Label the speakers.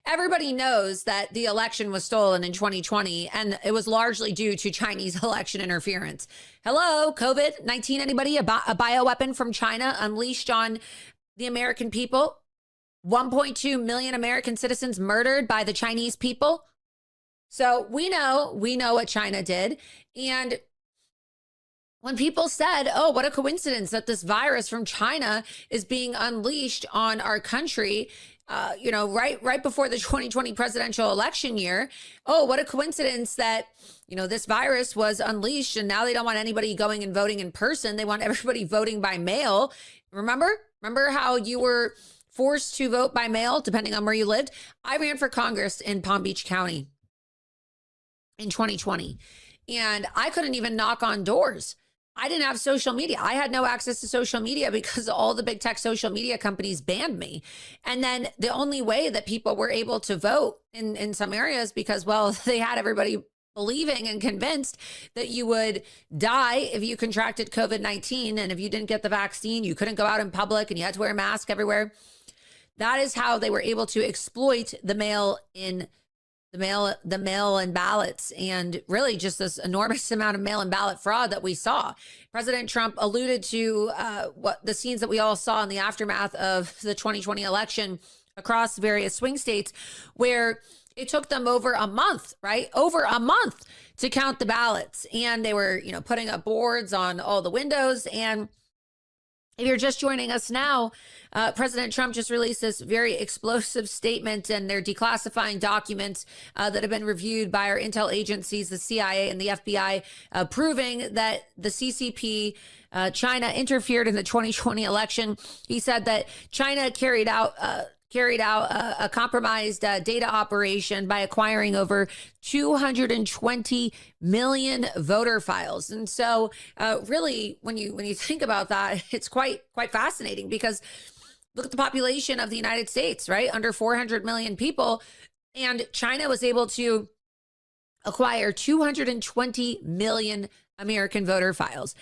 Speaker 1: everybody knows that the election was stolen in 2020, and it was largely due to Chinese election interference. Hello, COVID-19, anybody? A bioweapon from China unleashed on the American people? 1.2 million American citizens murdered by the Chinese people? So we know what China did. And when people said, oh, what a coincidence that this virus from China is being unleashed on our country, right before the 2020 presidential election year. Oh, what a coincidence that, this virus was unleashed and now they don't want anybody going and voting in person. They want everybody voting by mail. Remember how you were forced to vote by mail depending on where you lived? I ran for Congress in Palm Beach County in 2020, and I couldn't even knock on doors. I didn't have social media. I had no access to social media because all the big tech social media companies banned me. And then the only way that people were able to vote in some areas, because, well, they had everybody believing and convinced that you would die if you contracted COVID-19. And if you didn't get the vaccine, you couldn't go out in public and you had to wear a mask everywhere. That is how they were able to exploit the mail-in ballots, and really just this enormous amount of mail-in ballot fraud that we saw. President Trump alluded to what the scenes that we all saw in the aftermath of the 2020 election across various swing states, where it took them over a month, right? Over a month to count the ballots. And they were, putting up boards on all the windows. And if you're just joining us now, President Trump just released this very explosive statement, and they're declassifying documents that have been reviewed by our intel agencies, the CIA and the FBI, proving that the CCP, China, interfered in the 2020 election. He said that China carried out a compromised data operation by acquiring over 220 million voter files. And so really, when you think about that, it's quite fascinating, because look at the population of the United States, right? Under 400 million people. And China was able to acquire 220 million American voter files.